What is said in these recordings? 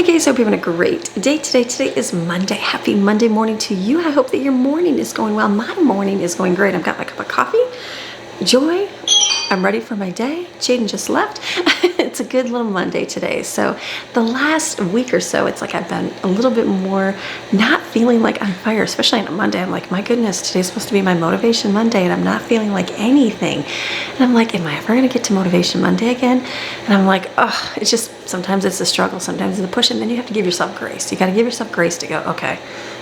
Hi guys, hope you're having a great day today. Today is Monday. Happy Monday morning to you. I hope that your morning is going well. My morning is going great. I've got my cup of coffee, joy. I'm ready for my day. Jaden just left. It's a good little Monday today. So the last week or so, it's like I've been a little bit more not feeling like on fire, especially on a Monday. I'm like, my goodness, today's supposed to be my motivation Monday and I'm not feeling like anything. And I'm like, am I ever going to get to motivation Monday again? And I'm like, oh, it's just, sometimes it's a struggle, sometimes it's a push, and then you have to give yourself grace. You got to give yourself grace to go, okay,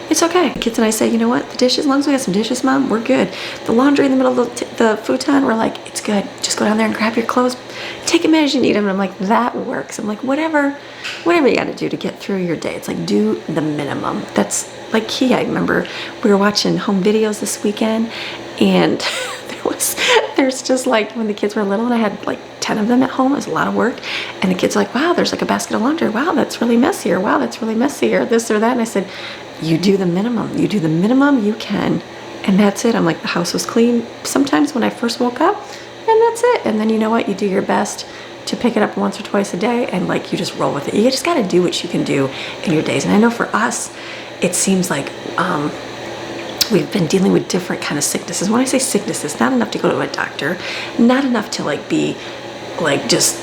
it's okay. The kids and I say, you know what, the dishes, as long as we have some dishes, Mom, we're good. The laundry in the middle of the futon, we're like, it's good. Just go down there and grab your clothes, take them as you need them. And I'm like, that works. I'm like, whatever you got to do to get through your day. It's like, do the minimum. That's like key. I remember we were watching home videos this weekend, and there's just like when the kids were little and I had like 10 of them at home, it was a lot of work, and the kids are like, wow, there's like a basket of laundry, wow, that's really messy, or wow, that's really messy, or this or that. And I said, you do the minimum, you do the minimum you can, and that's it. I'm like, the house was clean sometimes when I first woke up, and that's it. And then you know what, you do your best to pick it up once or twice a day, and like you just roll with it. You just got to do what you can do in your days. And I know for us, it seems like we've been dealing with different kind of sicknesses. When I say sicknesses, not enough to go to a doctor, not enough to like be like just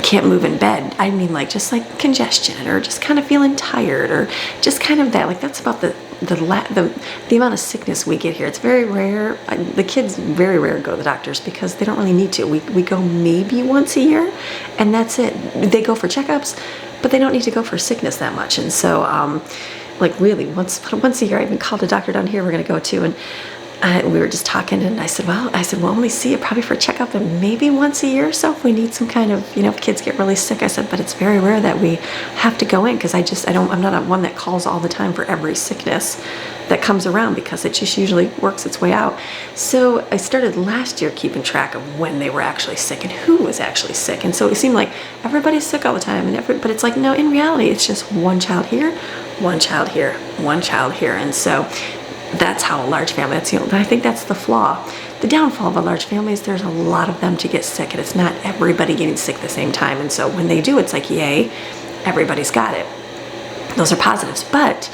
can't move in bed. I mean like just like congestion, or just kind of feeling tired, or just kind of that. Like that's about the amount of sickness we get here. It's very rare. The kids very rare go to the doctors because they don't really need to. We go maybe once a year, and that's it. They go for checkups, but they don't need to go for sickness that much. And so like really once a year, I even called a doctor down here we're going to go to, and we were just talking, and I said, we'll only see it probably for a checkup and maybe once a year or so if we need some kind of, if kids get really sick. I said, but it's very rare that we have to go in, because I'm not one that calls all the time for every sickness that comes around, because it just usually works its way out. So I started last year keeping track of when they were actually sick and who was actually sick. And so it seemed like everybody's sick all the time, but it's like, no, in reality, it's just one child here, one child here, one child here. And so that's how a large family, I think that's the flaw. The downfall of a large family is there's a lot of them to get sick, and it's not everybody getting sick at the same time. And so when they do, it's like, yay, everybody's got it. Those are positives. But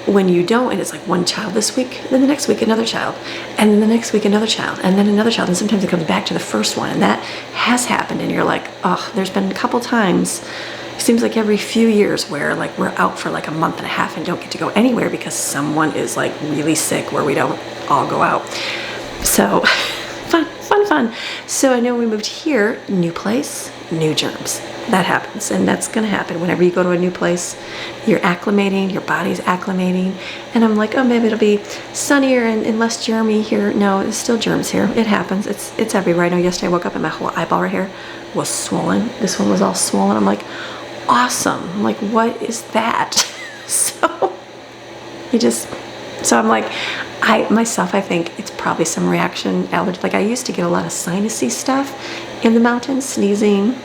when you don't, and it's like one child this week, then the next week another child, and then the next week another child, and then another child, and sometimes it comes back to the first one, and that has happened, and you're like, oh, there's been a couple times, it seems like every few years, where like we're out for like a month and a half and don't get to go anywhere because someone is like really sick, where we don't all go out. So fun. So I know we moved here, new place, new germs. That happens, and that's gonna happen whenever you go to a new place. You're acclimating, your body's acclimating, and I'm like, oh, maybe it'll be sunnier and less germy here. No, it's still germs here. It happens. It's everywhere. I know yesterday I woke up and my whole eyeball right here was swollen. This one was all swollen. I'm like, awesome. I'm like, what is that? So I'm like, I think it's probably some reaction allergy. Like I used to get a lot of sinusy stuff in the mountains, sneezing,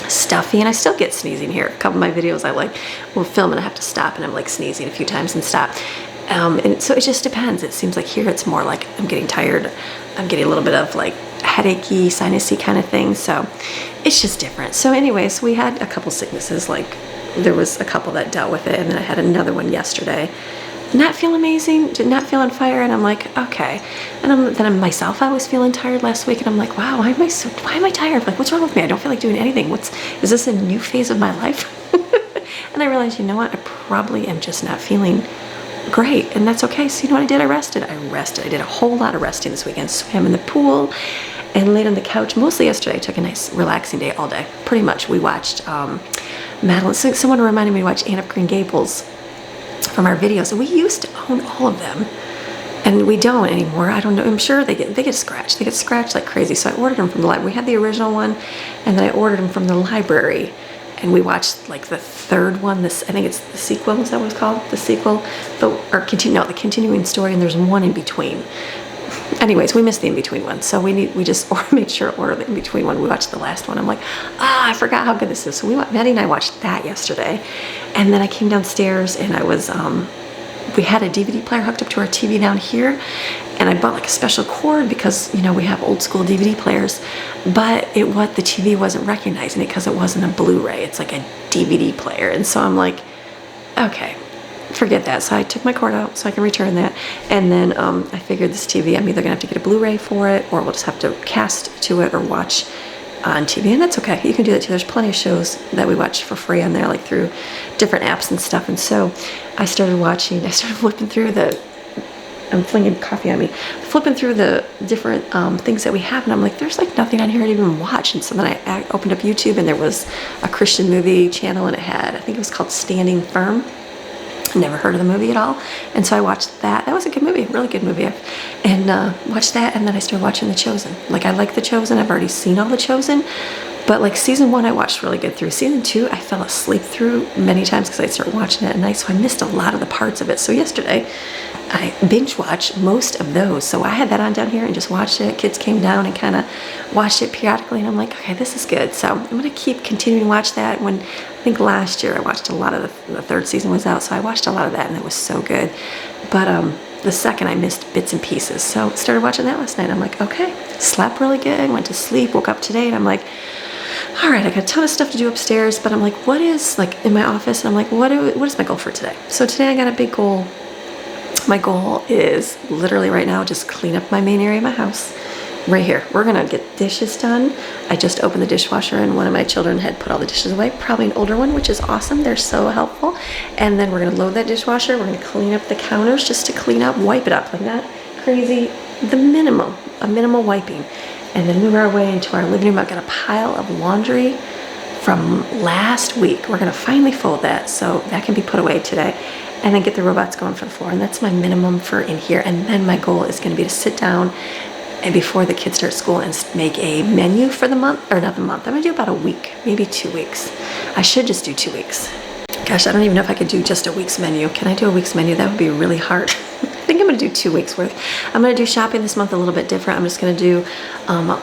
stuffy, and I still get sneezing here. A couple of my videos I will film and I have to stop, and I'm like sneezing a few times and stop. And so it just depends. It seems like here it's more like I'm getting tired. I'm getting a little bit of like headachy, sinusy kind of thing. So it's just different. So anyways, we had a couple sicknesses. Like there was a couple that dealt with it, and then I had another one yesterday. Not feel amazing, did not feel on fire, and I'm like, okay. And then myself, I was feeling tired last week, and I'm like, wow, why am I tired? Like, what's wrong with me? I don't feel like doing anything. Is this a new phase of my life? And I realized, you know what? I probably am just not feeling great, and that's okay. So you know what I did? I rested. I did a whole lot of resting this weekend. Swam in the pool and laid on the couch. Mostly yesterday, I took a nice relaxing day all day. Pretty much. We watched Madeline. Someone reminded me to watch Anne of Green Gables from our videos, and we used to own all of them, and we don't anymore. I don't know. I'm sure they get scratched. They get scratched like crazy. So I ordered them from the library. We had the original one, and then I ordered them from the library, and we watched like the third one. I think it's the sequel. Is that what it's called? The sequel, the continuing story. And there's one in between. Anyways, we missed the in-between one, so we just made sure to order the in-between one. We watched the last one. I'm like, I forgot how good this is. So Maddie and I watched that yesterday, and then I came downstairs and I was we had a DVD player hooked up to our TV down here, and I bought like a special cord because, you know, we have old school DVD players, but the TV wasn't recognizing it because it wasn't a Blu-ray. It's like a DVD player. And so I'm like, okay, forget that. So I took my cord out so I can return that. And then I figured this TV, I'm either gonna have to get a Blu-ray for it, or we'll just have to cast to it or watch on TV, and that's okay. You can do that too. There's plenty of shows that we watch for free on there, like through different apps and stuff. And so I started flipping through I'm flinging coffee on me, flipping through the different things that we have, and I'm like, there's like nothing on here to even watch. And so then I opened up YouTube, and there was a Christian movie channel, and I think it was called Standing Firm. Never heard of the movie at all, and so I watched that. That was a good movie, really good movie. And watched that, and then I started watching The Chosen. Like, I like The Chosen. I've already seen all The Chosen, but like season 1 I watched really good through. Season 2 I fell asleep through many times because I started watching it at night, so I missed a lot of the parts of it. So yesterday I binge watched most of those. So I had that on down here and just watched it. Kids came down and kind of watched it periodically, and I'm like, okay, this is good. So I'm going to keep continuing to watch that. When I think last year I watched a lot of the 3rd season was out, so I watched a lot of that, and it was so good. But the 2nd I missed bits and pieces, so started watching that last night. I'm like, okay, slept really good, went to sleep, woke up today, and I'm like, all right, I got a ton of stuff to do upstairs, but I'm like, what is, like, in my office, and I'm like, what is my goal for today? So today I got a big goal. My goal is literally right now just clean up my main area of my house. Right here, we're gonna get dishes done. I just opened the dishwasher, and one of my children had put all the dishes away, probably an older one, which is awesome. They're so helpful. And then we're gonna load that dishwasher. We're gonna clean up the counters just to clean up, wipe it up, like not crazy, a minimal wiping. And then move our way into our living room. I've got a pile of laundry from last week. We're gonna finally fold that, so that can be put away today. And then get the robots going for the floor. And that's my minimum for in here. And then my goal is gonna be to sit down and before the kids start school and make a menu for the month, or not the month. I'm gonna do about a week, maybe 2 weeks. I should just do 2 weeks. Gosh, I don't even know if I could do just a week's menu. Can I do a week's menu? That would be really hard. I think I'm gonna do 2 weeks worth. I'm gonna do shopping this month a little bit different. I'm just gonna do,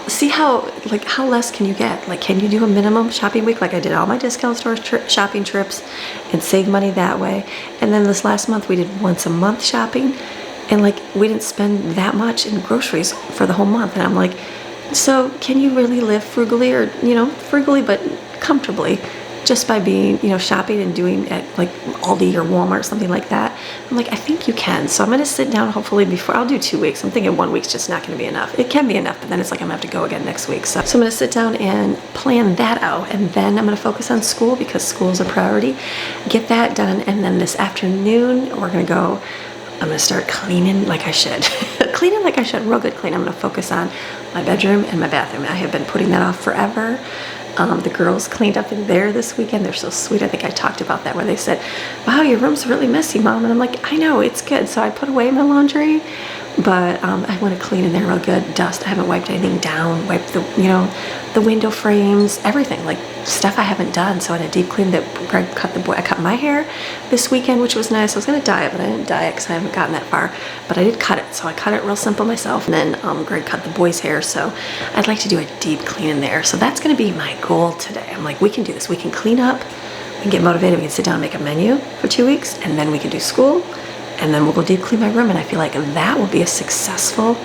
see how less can you get? Like, can you do a minimum shopping week? Like I did all my discount store shopping trips and save money that way. And then this last month we did once a month shopping, and like we didn't spend that much in groceries for the whole month. And I'm like, so can you really live frugally, or, you know, frugally but comfortably, just by being, you know, shopping and doing at like Aldi or Walmart or something like that? I'm like, I think you can. So I'm gonna sit down hopefully before, I'll do 2 weeks. I'm thinking 1 week's just not gonna be enough. It can be enough, but then it's like I'm gonna have to go again next week. So I'm gonna sit down and plan that out, and then I'm gonna focus on school because school is a priority. Get that done, and then this afternoon we're gonna go, I'm gonna start cleaning like I should. Cleaning like I should, real good clean. I'm gonna focus on my bedroom and my bathroom. I have been putting that off forever. The girls cleaned up in there this weekend. They're so sweet. I think I talked about that, where they said, wow, your room's really messy, Mom. And I'm like, I know, it's good. So I put away my laundry, but I want to clean in there real good. Dust, I haven't wiped anything down, wiped the, you know, the window frames, everything, like stuff I haven't done. So I had a deep clean that Greg cut I cut my hair this weekend, which was nice. I was going to dye it, but I didn't dye it because I haven't gotten that far, but I did cut it. So I cut it real simple myself. And then Greg cut the boys' hair. So I'd like to do a deep clean in there. So that's going to be my goal today. I'm like, we can do this. We can clean up, we can get motivated. We can sit down and make a menu for 2 weeks, and then we can do school. And then we'll go deep clean my room, and I feel like that will be a successful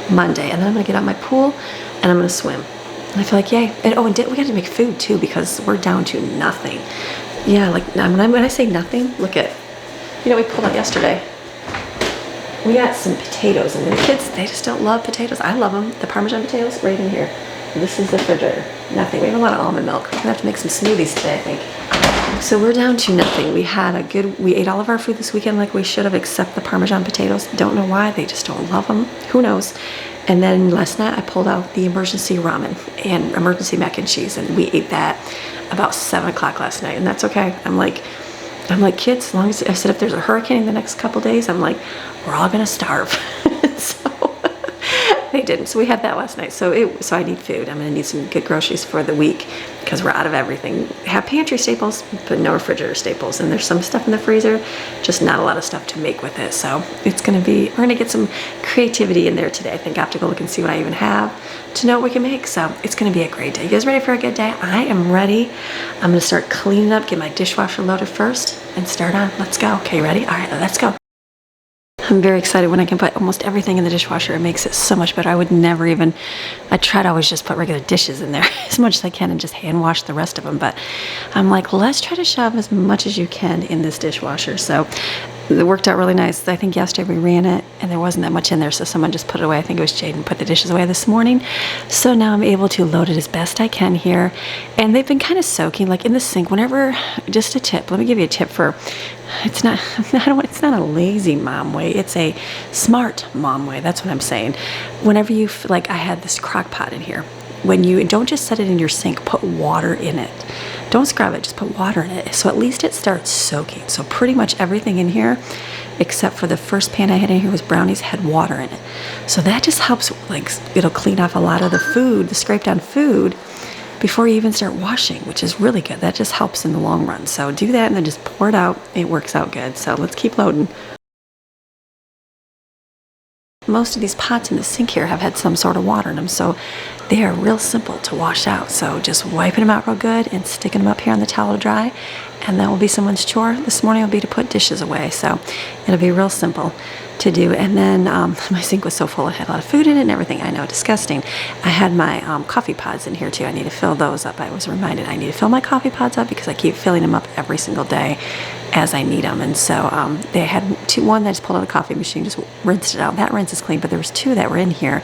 Monday. And then I'm gonna get out my pool and I'm gonna swim. And I feel like, yay. And oh, and we got to make food too, because we're down to nothing. Yeah, like when I say nothing, look at, you know, we pulled out yesterday. We got some potatoes, and the kids, they just don't love potatoes. I love them. The Parmesan potatoes right in here. This is the refrigerator. Nothing. We have a lot of almond milk. We're gonna have to make some smoothies today, I think. So we're down to nothing. We ate all of our food this weekend like we should have, except the Parmesan potatoes. Don't know why, they just don't love them. Who knows? And then last night I pulled out the emergency ramen and emergency mac and cheese, and we ate that about 7 o'clock last night, and that's okay. I'm like, kids, as long as, I said, if there's a hurricane in the next couple days, I'm like, we're all gonna starve. So they didn't. So we had that last night. So I need food. I'm gonna need some good groceries for the week because we're out of everything. Have pantry staples, but no refrigerator staples. And there's some stuff in the freezer, just not a lot of stuff to make with it. So it's gonna be, we're gonna get some creativity in there today. I think I have to go look and see what I even have to know what we can make. So it's gonna be a great day. You guys ready for a good day? I am ready. I'm gonna start cleaning up, get my dishwasher loaded first, and start on. Let's go. Okay, ready? All right, let's go. I'm very excited when I can put almost everything in the dishwasher. It makes it so much better. I would never even, I try to always just put regular dishes in there as much as I can and just hand wash the rest of them. But I'm like, let's try to shove as much as you can in this dishwasher. So it worked out really nice. I think yesterday we ran it and there wasn't that much in there, so someone just put it away. I think it was Jaden put the dishes away this morning. So now I'm able to load it as best I can here. And they've been kind of soaking, like in the sink, whenever, just a tip. Let me give you a tip for, it's not a lazy mom way, it's a smart mom way. That's what I'm saying. Whenever you, like I had this crock pot in here. When you, don't just set it in your sink, put water in it. Don't scrub it, just put water in it. So at least it starts soaking. So pretty much everything in here, except for the first pan I had in here was brownies, had water in it. So that just helps, like it'll clean off a lot of the food, the scraped on food, before you even start washing, which is really good. That just helps in the long run. So do that and then just pour it out. It works out good. So let's keep loading. Most of these pots in the sink here have had some sort of water in them, so they are real simple to wash out. So just wiping them out real good and sticking them up here on the towel to dry, and that will be someone's chore. This morning will be to put dishes away, so it'll be real simple to do. And then my sink was so full, it had a lot of food in it and everything. I know, disgusting. I had my coffee pods in here too. I need to fill those up. I was reminded I need to fill my coffee pods up because I keep filling them up every single day as I need them. And so they had one that I just pulled out of the coffee machine, just rinsed it out. That rinse is clean, but there was two that were in here.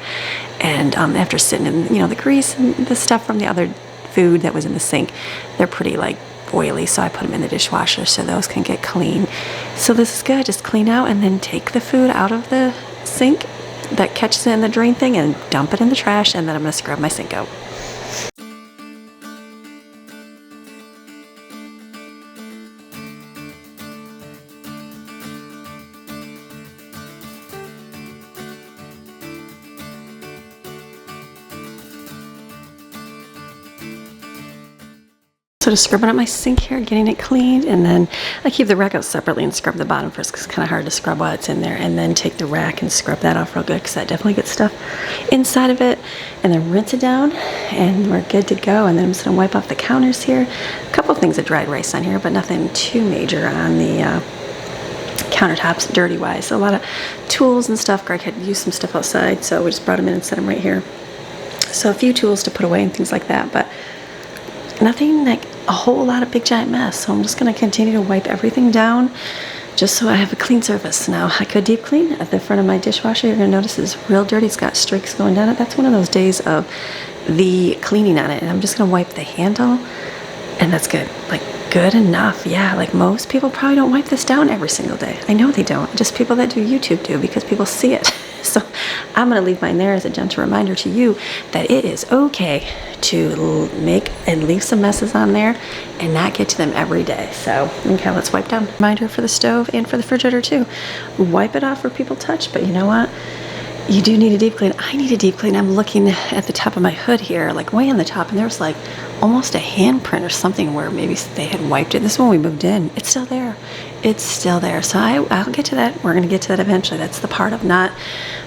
And after sitting in, the grease and the stuff from the other food that was in the sink, they're pretty like oily, so I put them in the dishwasher so those can get clean. So this is good. Just clean out and then take the food out of the sink that catches it in the drain thing and dump it in the trash, and then I'm going to scrub my sink out. So just scrubbing up my sink here, getting it cleaned, and then I keep the rack out separately and scrub the bottom first because it's kind of hard to scrub what's in there, and then take the rack and scrub that off real good because that definitely gets stuff inside of it, and then rinse it down, and we're good to go. And then I'm just going to wipe off the counters here. A couple of things of dried rice on here, but nothing too major on the countertops dirty wise. So a lot of tools and stuff. Greg had used some stuff outside, so we just brought them in and set them right here. So a few tools to put away and things like that, but nothing like a whole lot of big giant mess. So I'm just going to continue to wipe everything down just so I have a clean surface. Now I could deep clean at the front of my dishwasher. You're going to notice it's real dirty. It's got streaks going down it. That's one of those days of the cleaning on it. And I'm just going to wipe the handle, and that's good. Like good enough. Yeah, like most people probably don't wipe this down every single day. I know they don't. Just people that do YouTube do, because people see it. So I'm going to leave mine there as a gentle reminder to you that it is okay to make and leave some messes on there and not get to them every day. So, okay, let's wipe down. Reminder for the stove and for the refrigerator too. Wipe it off where people touch, but you know what? You do need a deep clean. I need a deep clean. I'm looking at the top of my hood here, like way on the top, and there's like almost a handprint or something where maybe they had wiped it. This is when we moved in. It's still there. It's still there. So I'll get to that. We're going to get to that eventually. That's the part of not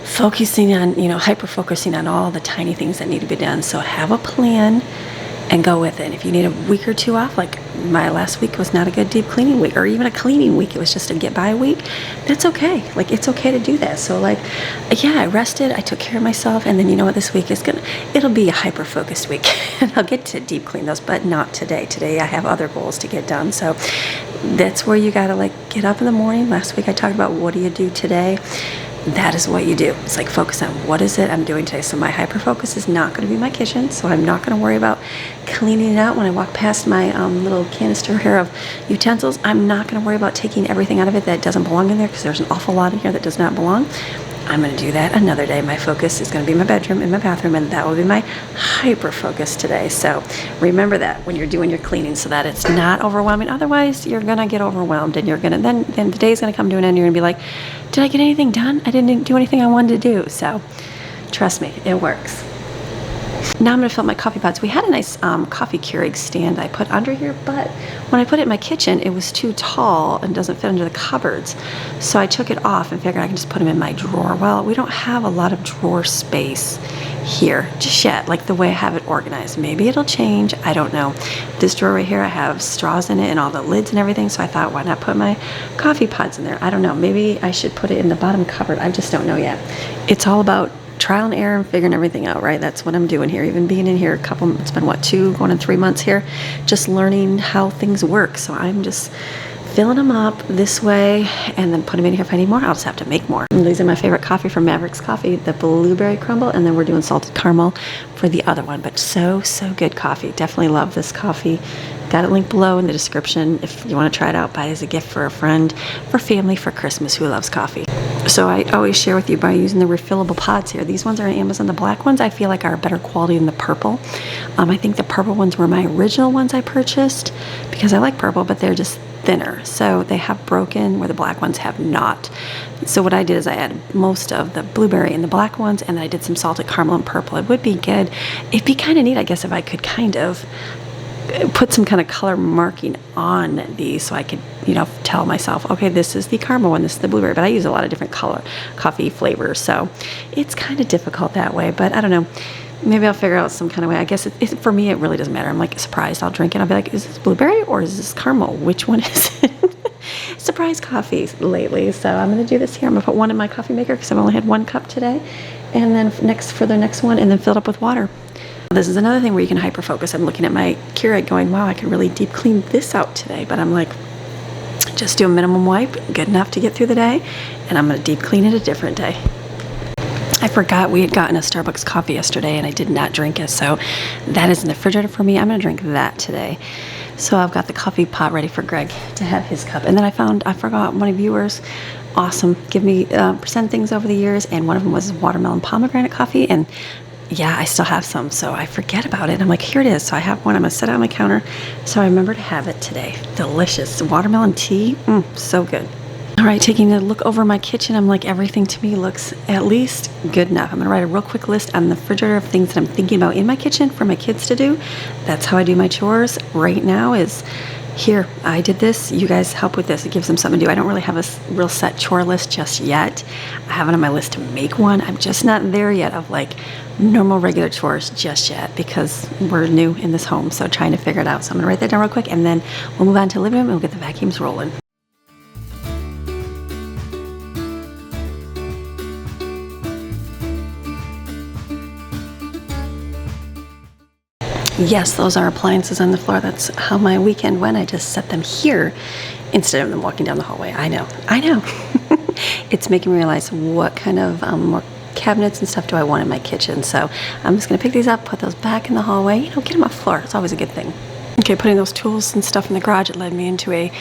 focusing on, hyper focusing on all the tiny things that need to be done. So have a plan and go with it. If you need a week or two off, like my last week was not a good deep cleaning week, or even a cleaning week, it was just a get by week, that's okay. Like, it's okay to do that. So like, yeah, I rested, I took care of myself, and then you know what, this week is it'll be a hyper focused week. And I'll get to deep clean those, but not today. Today I have other goals to get done. So that's where you gotta like get up in the morning. Last week I talked about what do you do today. That is what you do. It's like focus on what is it I'm doing today. So my hyper focus is not going to be my kitchen. So I'm not going to worry about cleaning it out when I walk past my little canister here of utensils. I'm not going to worry about taking everything out of it that doesn't belong in there, because there's an awful lot in here that does not belong. I'm going to do that another day. My focus is going to be my bedroom and my bathroom, and that will be my hyper focus today. So remember that when you're doing your cleaning, so that it's not overwhelming. Otherwise, you're going to get overwhelmed, and you're going to then the day's going to come to an end. You're going to be like, did I get anything done? I didn't do anything I wanted to do. So trust me, it works. Now I'm going to fill up my coffee pots. We had a nice coffee Keurig stand I put under here, but when I put it in my kitchen, it was too tall and doesn't fit under the cupboards. So I took it off and figured I can just put them in my drawer. Well, we don't have a lot of drawer space here just yet, like the way I have it organized. Maybe it'll change. I don't know. this drawer right here, I have straws in it and all the lids and everything, so I thought, why not put my coffee pods in there? I don't know, maybe I should put it in the bottom cupboard. I just don't know yet. It's all about trial and error and figuring everything out, right? That's what I'm doing here. Even being in here it's been what, 2 going on 3 months here, just learning how things work. So I'm just filling them up this way and then put them in here. If I need more, I'll just have to make more. And these are my favorite coffee from Maverick's Coffee, the blueberry crumble, and then we're doing salted caramel for the other one. But so good coffee. Definitely love this coffee. Got it linked below in the description if you want to try it out. Buy it as a gift for a friend, for family, for Christmas who loves coffee. So I always share with you by using the refillable pods here. These ones are on Amazon. The black ones I feel like are better quality than the purple. I think the purple ones were my original ones I purchased because I like purple, but they're just thinner. So they have broken where the black ones have not. So what I did is I added most of the blueberry in the black ones, and then I did some salted caramel and purple. It would be good. It'd be kind of neat, I guess, if I could kind of put some kind of color marking on these so I could, you know, tell myself, okay, this is the caramel one, this is the blueberry. But I use a lot of different color coffee flavors, so it's kind of difficult that way. But I don't know. Maybe I'll figure out some kind of way. I guess for me, it really doesn't matter. I'm like surprised. I'll drink it. I'll be like, is this blueberry or is this caramel? Which one is it? Surprise coffee lately. So I'm going to do this here. I'm going to put one in my coffee maker because I've only had 1 cup today. And then for the next one, and then fill it up with water. This is another thing where you can hyper focus. I'm looking at my Keurig going, wow, I could really deep clean this out today. But I'm like, just do a minimum wipe, good enough to get through the day. And I'm going to deep clean it a different day. I forgot we had gotten a Starbucks coffee yesterday and I did not drink it, so that is in the refrigerator for me. I'm going to drink that today. So I've got the coffee pot ready for Greg to have his cup. And then I forgot one of yours, awesome, give me send things over the years, and one of them was watermelon pomegranate coffee, and yeah, I still have some, so I forget about it. I'm like, here it is. So I have one. I'm going to set it on my counter, so I remember to have it today. Delicious. Watermelon tea, so good. All right, taking a look over my kitchen, I'm like, everything to me looks at least good enough. I'm going to write a real quick list on the refrigerator of things that I'm thinking about in my kitchen for my kids to do. That's how I do my chores right now is, here, I did this, you guys help with this. It gives them something to do. I don't really have a real set chore list just yet. I have it on my list to make one. I'm just not there yet of like normal regular chores just yet because we're new in this home, so trying to figure it out. So I'm going to write that down real quick, and then we'll move on to the living room and we'll get the vacuums rolling. Yes, those are appliances on the floor. That's how my weekend went. I just set them here instead of them walking down the hallway. I know. It's making me realize what kind of more cabinets and stuff do I want in my kitchen. So I'm just going to pick these up, put those back in the hallway. You know, get them off the floor. It's always a good thing. Okay, putting those tools and stuff in the garage, it led me into a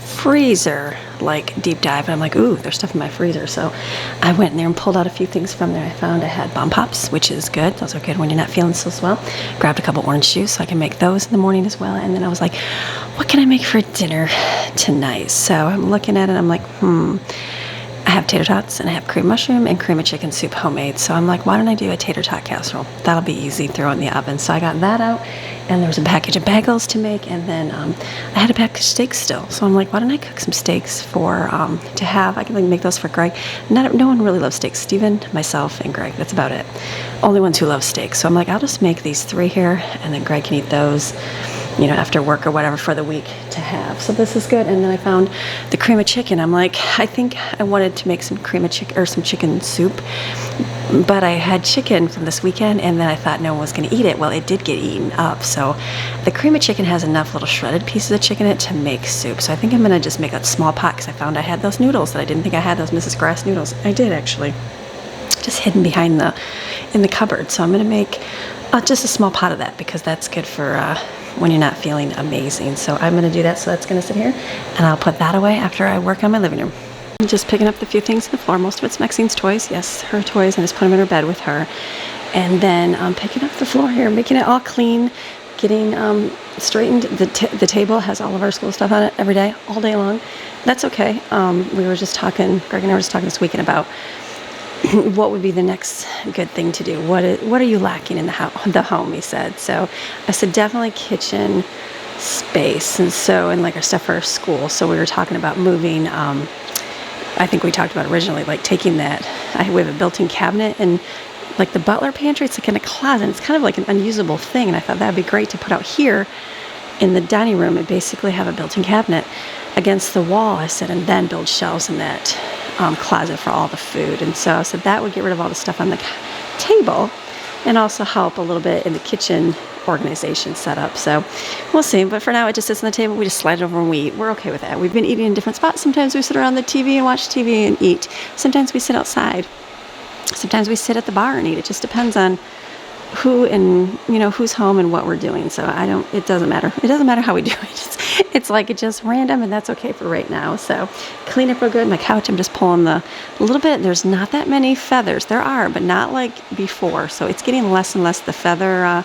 freezer like deep dive, and I'm like, ooh, there's stuff in my freezer. So I went in there and pulled out a few things from there. I found I had bomb pops, which is good. Those are good when you're not feeling so well. Grabbed a couple orange juice so I can make those in the morning as well. And then I was like, what can I make for dinner tonight? So I'm looking at it, I'm like, I have tater tots and I have cream mushroom and cream of chicken soup homemade. So I'm like, why don't I do a tater tot casserole? That'll be easy, throw in the oven. So I got that out, and there was a package of bagels to make, and then I had a package of steaks still. So I'm like, why don't I cook some steaks for to have? I can like make those for Greg. No one really loves steaks. Steven, myself, and Greg. That's about it. Only ones who love steaks. So I'm like, I'll just make these 3 here, and then Greg can eat those, you know, after work or whatever for the week to have. So this is good. And then I found the cream of chicken. I'm like, I think I wanted to make some cream of chicken or some chicken soup, but I had chicken from this weekend, and then I thought no one was going to eat it. Well, it did get eaten up. So the cream of chicken has enough little shredded pieces of chicken in it to make soup. So I think I'm going to just make a small pot, because I found I had those noodles that I didn't think I had, those Mrs. Grass noodles. I did actually, just hidden behind in the cupboard. So I'm going to make just a small pot of that, because that's good for when you're not feeling amazing. So I'm going to do that. So that's going to sit here, and I'll put that away after I work on my living room. I'm just picking up the few things on the floor. Most of it's Maxine's toys. Yes, her toys, and just put them in her bed with her. And then picking up the floor here, making it all clean, getting straightened. The table has all of our school stuff on it every day, all day long. That's okay. We were just talking, Greg and I were just talking this weekend about what would be the next good thing to do. What are you lacking in the home, he said. So I said, definitely kitchen space, and like our stuff for our school. So we were talking about moving, I think we talked about originally, like taking that, we have a built-in cabinet, and like the butler pantry, it's like in a closet, it's kind of like an unusable thing, and I thought that'd be great to put out here in the dining room and basically have a built-in cabinet against the wall. I said, and then build shelves in that closet for all the food. And so I said that would get rid of all the stuff on the table and also help a little bit in the kitchen organization setup. So we'll see. But for now, it just sits on the table. We just slide it over and we eat. We're okay with that. We've been eating in different spots. Sometimes we sit around the TV and watch TV and eat. Sometimes we sit outside. Sometimes we sit at the bar and eat. It just depends on who and, you know, who's home and what we're doing. So it doesn't matter. It doesn't matter how we do it. It's like it's just random, and that's okay for right now. So clean up real good. My couch, I'm just pulling a little bit. There's not that many feathers. There are, but not like before. So it's getting less and less the feather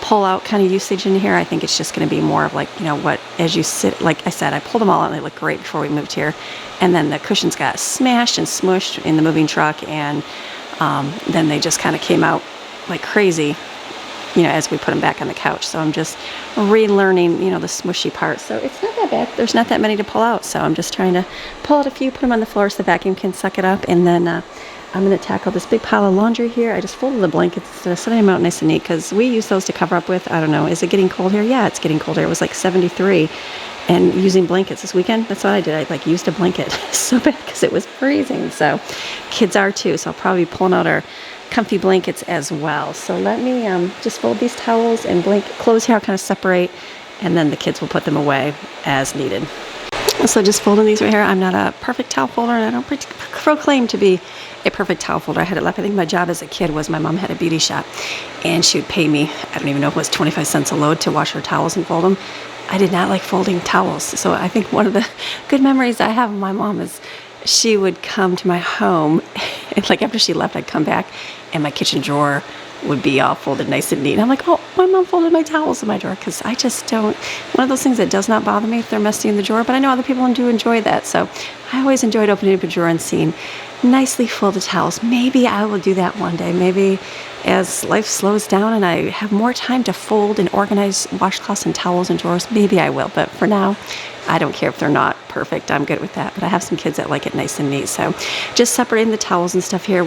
pull out kind of usage in here. I think it's just going to be more of like, you know what, as you sit, like I said, I pulled them all out and they look great before we moved here. And then the cushions got smashed and smushed in the moving truck. And then they just kind of came out like crazy, you know, as we put them back on the couch. So I'm just relearning, you know, the smushy part. So it's not that bad. There's not that many to pull out. So I'm just trying to pull out a few, put them on the floor so the vacuum can suck it up. And then I'm going to tackle this big pile of laundry here. I just folded the blankets, setting them out nice and neat because we use those to cover up with. I don't know. Is it getting cold here? Yeah, it's getting cold here. It was like 73. And using blankets this weekend, that's what I did. I like used a blanket so bad because it was freezing. So kids are too. So I'll probably be pulling out our comfy blankets as well. So let me just fold these towels and clothes here. I'll kind of separate, and then the kids will put them away as needed. So just folding these right here. I'm not a perfect towel folder, and I don't proclaim to be a perfect towel folder. I had it left. I think my job as a kid was my mom had a beauty shop, and she would pay me, I don't even know if it was 25 cents a load to wash her towels and fold them. I did not like folding towels. So I think one of the good memories I have of my mom is she would come to my home, and like after she left, I'd come back, and my kitchen drawer would be all folded nice and neat. And I'm like, oh, my mom folded my towels in my drawer, because I just don't, one of those things that does not bother me if they're messy in the drawer, but I know other people do enjoy that. So I always enjoyed opening up a drawer and seeing nicely folded towels. Maybe I will do that one day. Maybe as life slows down and I have more time to fold and organize washcloths and towels and drawers, maybe I will. But for now, I don't care if they're not perfect. I'm good with that. But I have some kids that like it nice and neat. So just separating the towels and stuff here.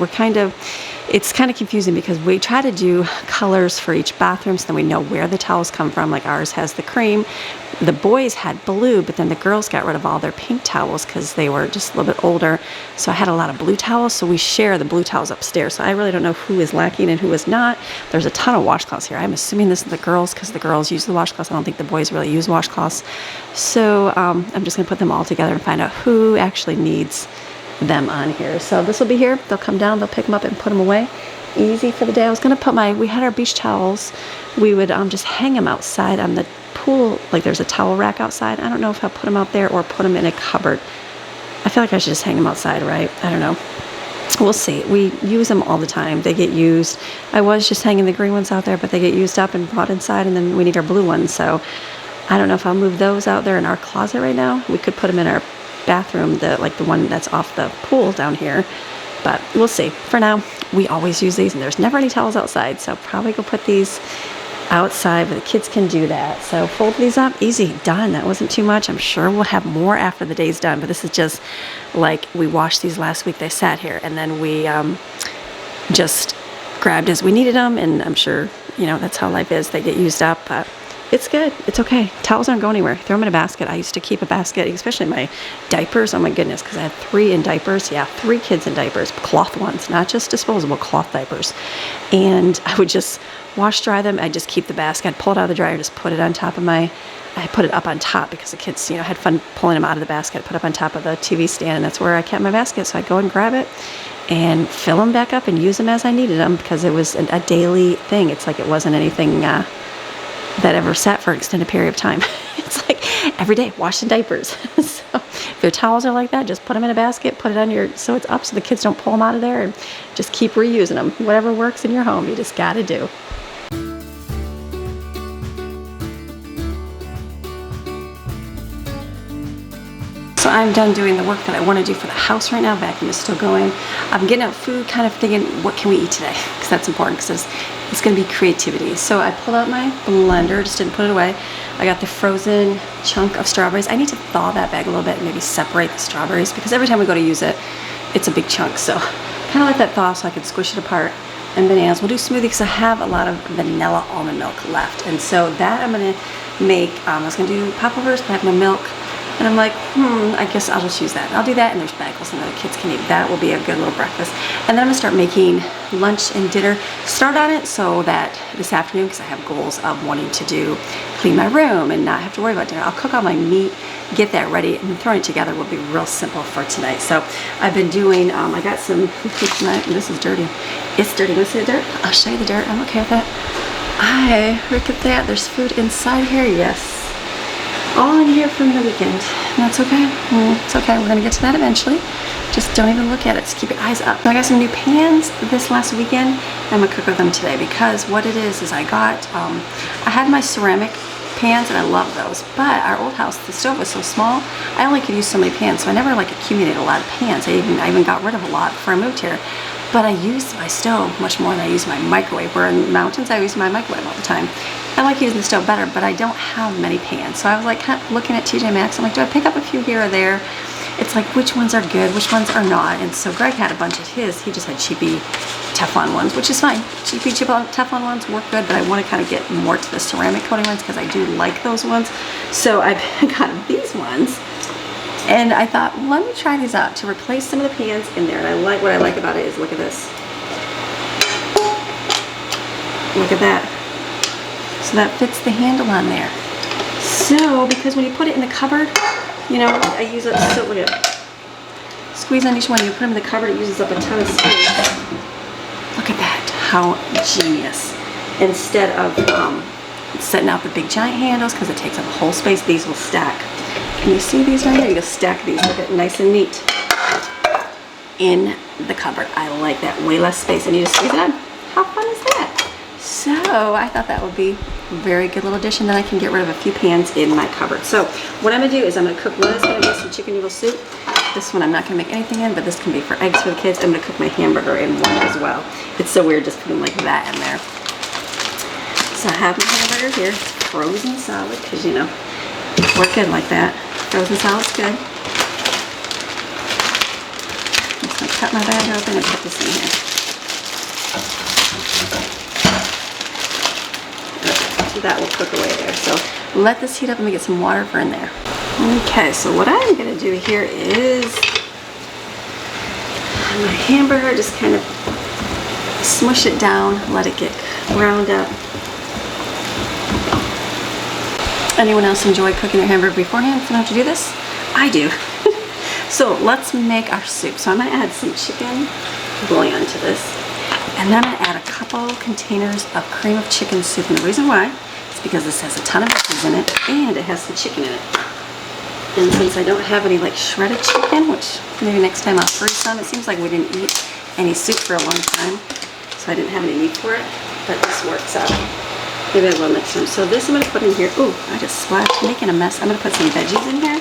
It's kind of confusing because we try to do colors for each bathroom so then we know where the towels come from. Like ours has the cream. The boys had blue, but then the girls got rid of all their pink towels because they were just a little bit older. So I had a lot of blue towels. So we share the blue towels upstairs. So I really don't know who is lacking and who is not. There's a ton of washcloths here. I'm assuming this is the girls because the girls use the washcloths. I don't think the boys really use washcloths. So I'm just going to put them all together and find out who actually needs them on here. So this will be here. They'll come down, they'll pick them up and put them away. Easy for the day. I was going to put we had our beach towels. We would just hang them outside on the pool. Like there's a towel rack outside. I don't know if I'll put them out there or put them in a cupboard. I feel like I should just hang them outside, right? I don't know. We'll see. We use them all the time. They get used. I was just hanging the green ones out there, but they get used up and brought inside, and then we need our blue ones. So I don't know if I'll move those out there in our closet right now. We could put them in our bathroom, the one that's off the pool down here. But we'll see. For now, we always use these, and there's never any towels outside. So probably go put these outside, but the kids can do that. So fold these up, easy, done. That wasn't too much. I'm sure we'll have more after the day's done, but this is just like we washed these last week. They sat here, and then we just grabbed as we needed them, and I'm sure, you know, that's how life is. They get used up, but it's good. It's okay. Towels aren't going anywhere. Throw them in a basket. I used to keep a basket, especially my diapers. Oh my goodness, because I had 3 in diapers. Yeah, 3 kids in diapers, cloth ones, not just disposable, cloth diapers. And I would just wash dry them. I'd just keep the basket, I'd pull it out of the dryer, just put it on top of I put it up on top because the kids, you know, had fun pulling them out of the basket, put up on top of the TV stand, and that's where I kept my basket. So I'd go and grab it and fill them back up and use them as I needed them because it was a daily thing. It's like it wasn't anything that ever sat for an extended period of time. It's like every day washing diapers. So if your towels are like that, just put them in a basket, put it on so it's up so the kids don't pull them out of there, and just keep reusing them. Whatever works in your home, you just got to do. So I'm done doing the work that I want to do for the house right now. Vacuum is still going. I'm getting out food, kind of thinking, what can we eat today? Because that's important, because it's going to be creativity. So I pulled out my blender, just didn't put it away. I got the frozen chunk of strawberries. I need to thaw that bag a little bit and maybe separate the strawberries, because every time we go to use it, it's a big chunk. So kind of let that thaw so I can squish it apart and bananas. We'll do smoothie because I have a lot of vanilla almond milk left. And so that I'm gonna make, I was gonna do popovers, but I have no milk. And I'm like, I guess I'll just use that. I'll do that, and there's bagels and the kids can eat. That will be a good little breakfast. And then I'm gonna start making lunch and dinner. Start on it so that this afternoon, because I have goals of wanting to clean my room and not have to worry about dinner. I'll cook all my meat, get that ready, and then throwing it together will be real simple for tonight. So I've been doing, I got some, this is dirty. It's dirty. Want to see the dirt? I'll show you the dirt. I'm okay with that. Look at that. There's food inside here. Yes. All in here from the weekend. That's okay. It's okay. We're going to get to that eventually. Just don't even look at it. Just keep your eyes up. I got some new pans this last weekend. I'm going to cook with them today because what it is I got, I had my ceramic pans and I love those, but our old house, the stove was so small, I only could use so many pans, so I never like accumulated a lot of pans. I even got rid of a lot before I moved here. But I used my stove much more than I used my microwave. Where in the mountains, I use my microwave all the time. I like using the stove better, but I don't have many pans. So I was like kind of looking at TJ Maxx. I'm like, do I pick up a few here or there? It's like, which ones are good, which ones are not. And so Greg had a bunch of his. He just had cheapy Teflon ones, which is fine. Cheapy Teflon ones work good, but I want to kind of get more to the ceramic coating ones because I do like those ones. So I got these ones. And I thought, well, let me try these out to replace some of the pans in there. And what I like about it is, look at this. Look at that. So that fits the handle on there. So, because when you put it in the cupboard, you know, I use it, so look at it. Squeeze on each one, you put them in the cupboard, it uses up a ton of space. Look at that, how genius. Instead of setting out the big giant handles, because it takes up a whole space, these will stack. Can you see these right here? You just stack these, look at it, nice and neat. In the cupboard, I like that, way less space, and you just squeeze it on. How fun is that? So I thought that would be a very good little addition. Then I can get rid of a few pans in my cupboard. So what I'm gonna do is I'm gonna cook one. Is gonna be some chicken noodle soup. This one I'm not gonna make anything in, but this can be for eggs for the kids. I'm gonna cook my hamburger in one as well. It's so weird just putting like that in there. So I have my hamburger here, frozen solid, because you know, we're good like that. Frozen solid's good. I'm just gonna cut my bag open and put this in here. So that will cook away there. So let this heat up and we get some water for in there. Okay, so what I'm gonna do here is my hamburger, just kind of smush it down, let it get ground up. Anyone else enjoy cooking their hamburger beforehand? Don't have to do this? I do. So let's make our soup. So I'm gonna add some chicken bouillon to this. And then I'm gonna add a couple containers of cream of chicken soup. And the reason why is because this has a ton of veggies in it and it has some chicken in it. And since I don't have any like shredded chicken, which maybe next time I'll freeze some, it seems like we didn't eat any soup for a long time. So I didn't have any need for it, but this works out. Maybe I will next time. So this I'm gonna put in here. Ooh, I just splashed, making a mess. I'm gonna put some veggies in here.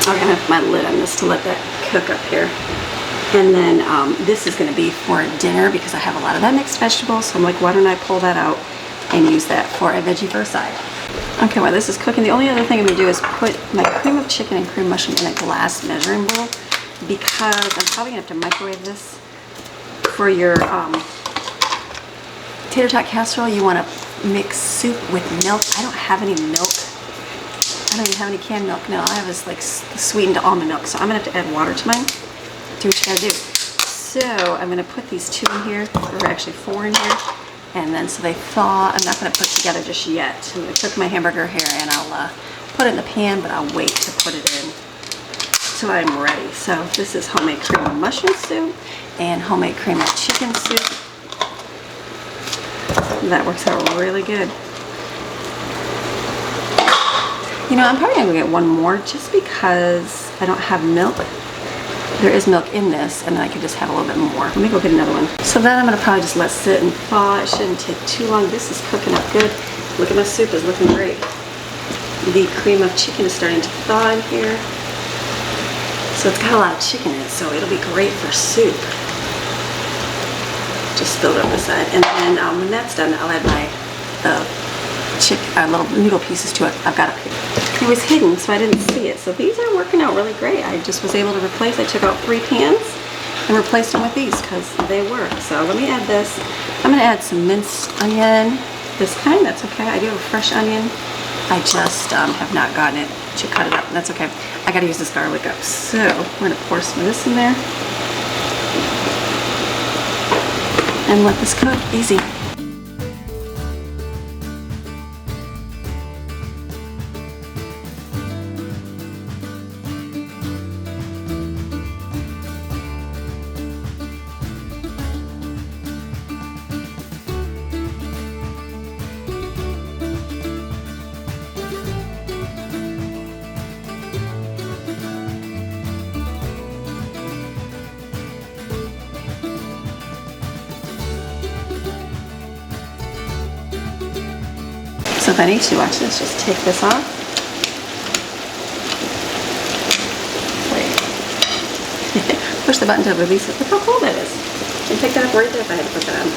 I'm gonna have my lid on this to let that cook up here. And then this is gonna be for dinner because I have a lot of that mixed vegetables. So I'm like, why don't I pull that out and use that for a veggie for a side. Okay, while this is cooking, the only other thing I'm gonna do is put my cream of chicken and cream mushroom in a glass measuring bowl because I'm probably gonna have to microwave this for your tater tot casserole. You wanna mix soup with milk. I don't have any milk. I don't even have any canned milk. No, all I have is like sweetened almond milk. So I'm gonna have to add water to mine. Do what you gotta do. So I'm gonna put these 2 in here, or actually 4 in here. And then so they thaw. I'm not gonna put together just yet. I'm gonna cook my hamburger here and I'll put it in the pan, but I'll wait to put it in till I'm ready. So this is homemade cream of mushroom soup and homemade cream of chicken soup. That works out really good. You know, I'm probably gonna go get one more just because I don't have milk. There is milk in this, and then I could just have a little bit more. Let me go get another one. So then I'm gonna probably just let sit and thaw. It shouldn't take too long. This is cooking up good. Look at my soup, is looking great. The cream of chicken is starting to thaw in here. So it's got a lot of chicken in it, so it'll be great for soup. Just spilled over the side. And then when that's done, I'll add my little noodle pieces to it. I've got it here. It was hidden, so I didn't see it. So these are working out really great. I just was able to replace. I took out 3 pans and replaced them with these because they work. So let me add this. I'm going to add some minced onion. This kind, that's okay. I do have a fresh onion. I just have not gotten it to cut it up. That's okay. I got to use this garlic up. So we're going to pour some of this in there and let this cook. Easy. So Benny, she watch this, just take this off. Wait. Push the button to release it. Look how cool that is. I picked that up right there if I had to put that on.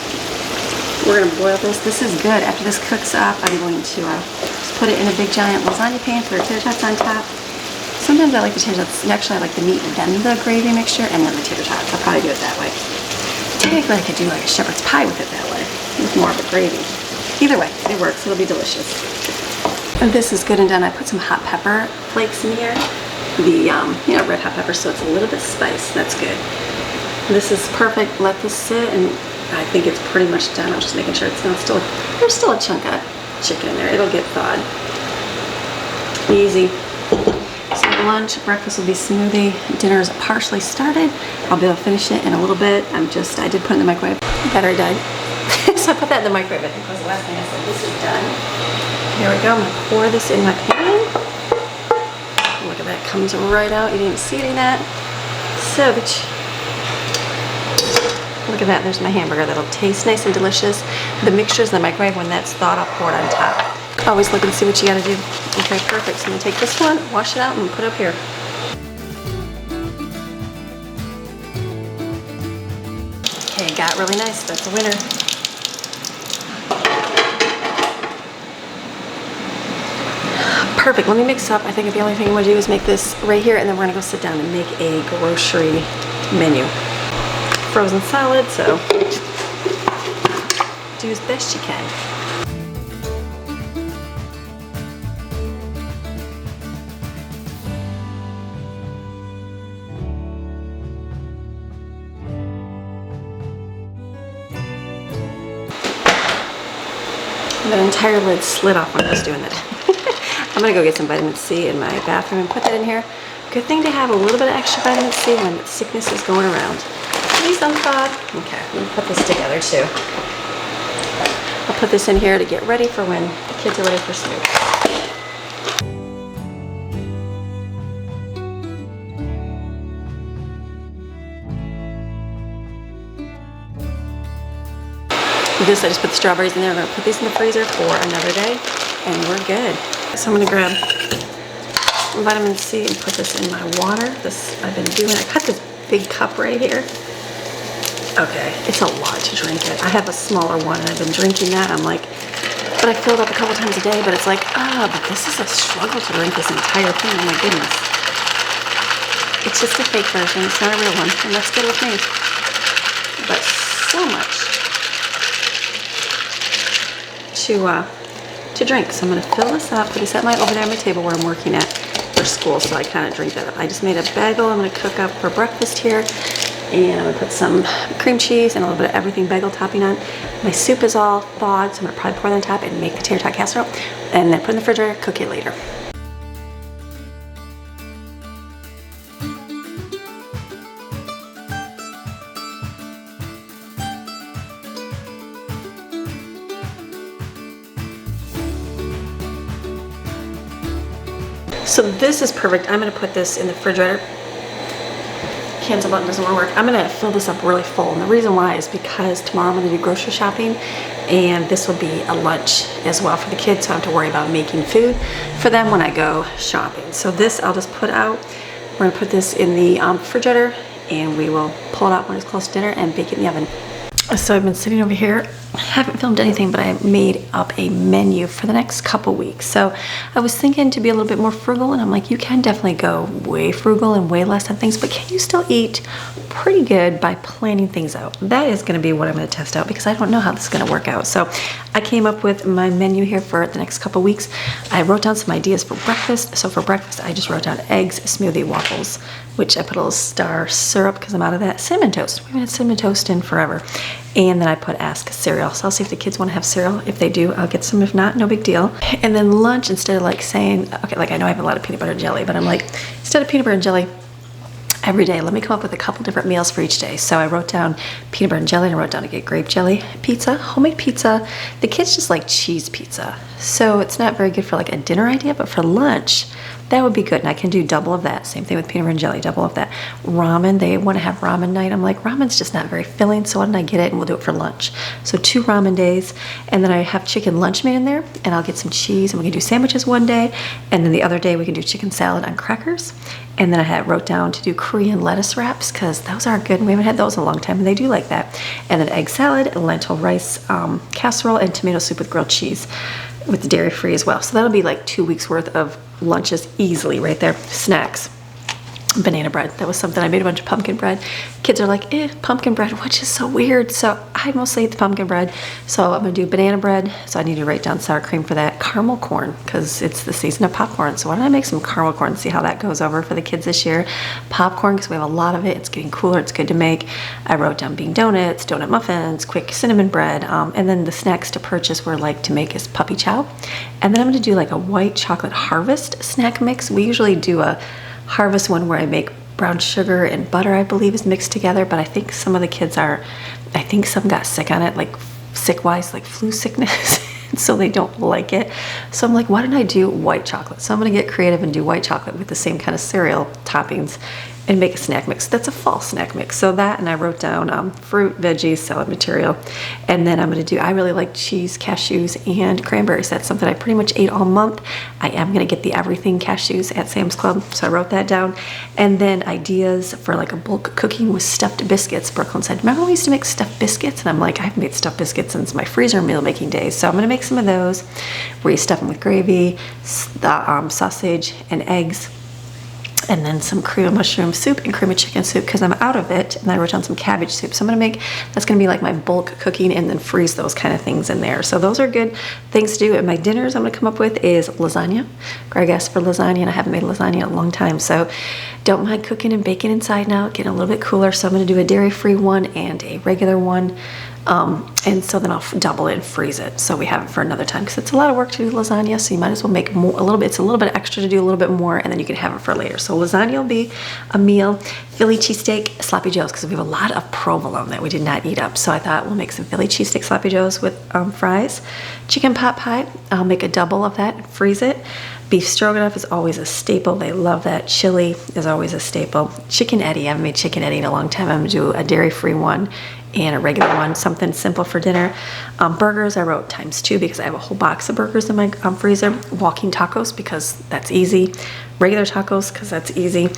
We're gonna boil this. This is good. After this cooks up, I'm going to just put it in a big giant lasagna pan, put our tater tots on top. Sometimes I like the tater tots. Actually, I like the meat and then the gravy mixture and then the tater tots. I'll probably do it that way. Technically, I could do like a shepherd's pie with it that way, with more of the gravy. Either way, it works. It'll be delicious. And this is good and done. I put some hot pepper flakes in here. The red hot pepper, so it's a little bit spice. That's good. This is perfect. Let this sit, and I think it's pretty much done. I'm just making sure it's not still. There's still a chunk of chicken in there. It'll get thawed. Easy. So lunch, breakfast will be smoothie. Dinner is partially started. I'll be able to finish it in a little bit. I did put it in the microwave. Battery died. So I put that in the microwave. I think was the last thing I said. This is done. Here we go. I'm going to pour this in my pan. Look at that. Comes right out. You didn't see any of that. So look at that. There's my hamburger. That'll taste nice and delicious. The mixture's in the microwave. When that's thawed, I'll pour it on top. Always look and see what you got to do. Okay, perfect. So I'm going to take this one, wash it out, and put it up here. Okay, got really nice. That's a winner. Perfect. Let me mix up. I think the only thing I'm going to do is make this right here, and then we're going to go sit down and make a grocery menu. Frozen salad, so do as best you can. The entire lid slid off when I was doing that. I'm gonna go get some vitamin C in my bathroom and put that in here. Good thing to have a little bit of extra vitamin C when sickness is going around. Please don't thought. Okay, let me put this together too. I'll put this in here to get ready for when the kids are ready for school. This, I just put the strawberries in there. I'm gonna put these in the freezer for another day, and we're good. So I'm gonna grab some vitamin C and put this in my water. This I've been doing. I cut this big cup right here. Okay, it's a lot to drink it. I have a smaller one, and I've been drinking that. I'm like, but I fill it up a couple times a day. But it's like, but this is a struggle to drink this entire thing. Oh my goodness. It's just a fake version. It's not a real one, and that's good with me. But so much to drink. So I'm going to fill this up, put this over there on my table where I'm working at for school, so I kind of drink that up. I just made a bagel I'm going to cook up for breakfast here, and I'm going to put some cream cheese and a little bit of everything bagel topping on. My soup is all thawed, so I'm going to probably pour that on top and make the tater tot casserole, and then put it in the refrigerator, cook it later. So this is perfect. I'm going to put this in the refrigerator. Cancel button doesn't want to work. I'm going to fill this up really full. And the reason why is because tomorrow I'm going to do grocery shopping, and this will be a lunch as well for the kids, so I don't have to worry about making food for them when I go shopping. So this I'll just put out. We're going to put this in the refrigerator, and we will pull it out when it's close to dinner and bake it in the oven. So I've been sitting over here I haven't filmed anything, but I made up a menu for the next couple weeks. So I was thinking to be a little bit more frugal, and I'm like, you can definitely go way frugal and way less on things, but can you still eat pretty good by planning things out? That is going to be what I'm going to test out, because I don't know how this is going to work out. So I came up with my menu here for the next couple weeks. I wrote down some ideas for breakfast. So for breakfast, I just wrote down eggs, smoothie, waffles, which I put a little star syrup because I'm out of that. Cinnamon toast. We haven't had cinnamon toast in forever. And then I put ask cereal. So I'll see if the kids want to have cereal. If they do, I'll get some. If not, no big deal. And then lunch, instead of like saying, okay, like I know I have a lot of peanut butter and jelly, but I'm like, instead of peanut butter and jelly every day, let me come up with a couple different meals for each day. So I wrote down peanut butter and jelly, and I wrote down to get grape jelly pizza, homemade pizza. The kids just like cheese pizza. So it's not very good for like a dinner idea, but for lunch, that would be good. And I can do double of that. Same thing with peanut butter and jelly, double of that. Ramen, they want to have ramen night. I'm like, ramen's just not very filling, so why don't I get it and we'll do it for lunch. So 2 ramen days, and then I have chicken lunch meat in there, and I'll get some cheese, and we can do sandwiches one day, and then the other day we can do chicken salad on crackers. And then I wrote down to do Korean lettuce wraps, because those are good, and we haven't had those in a long time, and they do like that. And then egg salad, lentil rice casserole, and tomato soup with grilled cheese with dairy free as well. So that'll be like 2 weeks worth of lunches easily right there. Snacks. Banana bread. That was something. I made a bunch of pumpkin bread. Kids are like, pumpkin bread, which is so weird. So I mostly eat the pumpkin bread. So I'm going to do banana bread. So I need to write down sour cream for that. Caramel corn, because it's the season of popcorn. So why don't I make some caramel corn and see how that goes over for the kids this year. Popcorn, because we have a lot of it. It's getting cooler. It's good to make. I wrote down bean donuts, donut muffins, quick cinnamon bread. And then the snacks to purchase were like to make is puppy chow. And then I'm going to do like a white chocolate harvest snack mix. We usually do a harvest one where I make brown sugar and butter, I believe, is mixed together, but I think some of the kids I think some got sick on it, like sick-wise, like flu sickness, so they don't like it. So I'm like, why don't I do white chocolate? So I'm gonna get creative and do white chocolate with the same kind of cereal toppings and make a snack mix. That's a fall snack mix. So that, and I wrote down fruit, veggies, salad material. And then I'm gonna do, I really like cheese, cashews, and cranberries. That's something I pretty much ate all month. I am gonna get the everything cashews at Sam's Club. So I wrote that down. And then ideas for like a bulk cooking with stuffed biscuits. Brooklyn said, remember when we used to make stuffed biscuits? And I'm like, I haven't made stuffed biscuits since my freezer meal making days. So I'm gonna make some of those where you stuff them with gravy, sausage, and eggs. And then some cream of mushroom soup and cream of chicken soup, because I'm out of it. And I wrote down some cabbage soup. So I'm gonna make, that's gonna be like my bulk cooking, and then freeze those kind of things in there. So those are good things to do. And my dinners I'm gonna come up with is lasagna. Greg asked for lasagna, and I haven't made lasagna in a long time. So don't mind cooking and baking inside now, getting a little bit cooler. So I'm gonna do a dairy-free one and a regular one. And so then I'll double it and freeze it, so we have it for another time, because it's a lot of work to do lasagna, so you might as well make more, a little bit. It's a little bit extra to do a little bit more, and then you can have it for later. So lasagna will be a meal. Philly cheesesteak, sloppy joes, because we have a lot of provolone that we did not eat up, so I thought we'll make some Philly cheesesteak sloppy joes with fries. Chicken pot pie, I'll make a double of that and freeze it. Beef stroganoff is always a staple. They love that. Chili is always a staple. Chicken Eddie, I haven't made chicken Eddie in a long time. I'm gonna do a dairy-free one and a regular one, something simple for dinner. Burgers, I wrote ×2 because I have a whole box of burgers in my freezer. Walking tacos, because that's easy. Regular tacos, because that's easy.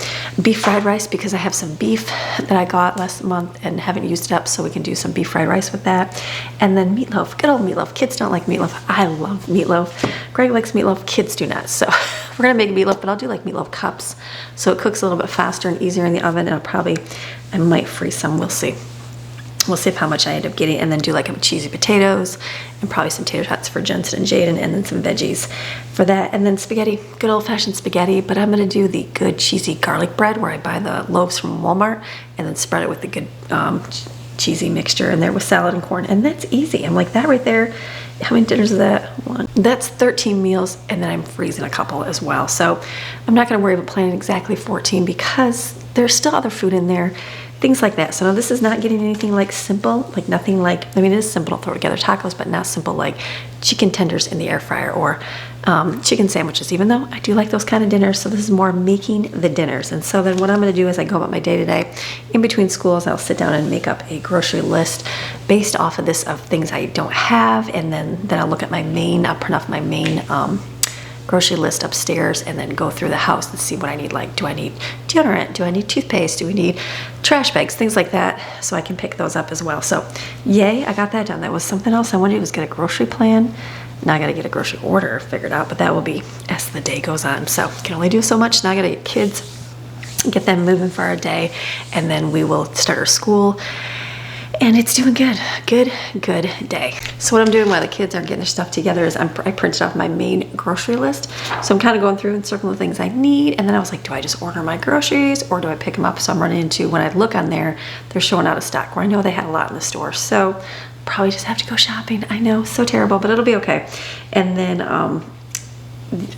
Beef fried rice, because I have some beef that I got last month and haven't used it up, so we can do some beef fried rice with that. And then meatloaf, good old meatloaf. Kids don't like meatloaf. I love meatloaf. Greg likes meatloaf, kids do not. So we're gonna make meatloaf, but I'll do like meatloaf cups, so it cooks a little bit faster and easier in the oven, and I might freeze some, we'll see. We'll see how much I end up getting, and then do like cheesy potatoes and probably some tater tots for Jensen and Jaden, and then some veggies for that. And then spaghetti, good old-fashioned spaghetti, but I'm gonna do the good cheesy garlic bread where I buy the loaves from Walmart and then spread it with the good cheesy mixture in there with salad and corn, and that's easy. I'm like, that right there, how many dinners is that? One. That's 13 meals, and then I'm freezing a couple as well. So I'm not gonna worry about planning exactly 14, because there's still other food in there, things like that. So no, this is not getting anything like simple, like nothing like, I mean, it is simple to throw together tacos, but not simple like chicken tenders in the air fryer or chicken sandwiches, even though I do like those kind of dinners. So this is more making the dinners. And so then what I'm gonna do is I go about my day to day. In between schools, I'll sit down and make up a grocery list based off of this, of things I don't have. And then I'll look at my main, I'll print off my main grocery list upstairs and then go through the house and see what I need. Like, do I need deodorant? Do I need toothpaste? Do we need trash bags? Things like that, so I can pick those up as well. So yay, I got that done. That was something else I wanted to do, was get a grocery plan. Now I gotta get a grocery order figured out, but that will be as the day goes on. So can only do so much. Now I gotta get kids, get them moving for our day, and then we will start our school. And it's doing good day. So what I'm doing while the kids are getting their stuff together is I printed off my main grocery list. So I'm kind of going through and circling the things I need. And then I was like, do I just order my groceries or do I pick them up? So I'm running into, when I look on there, they're showing out of stock, where I know they had a lot in the store. So probably just have to go shopping. I know, so terrible, but it'll be okay. And then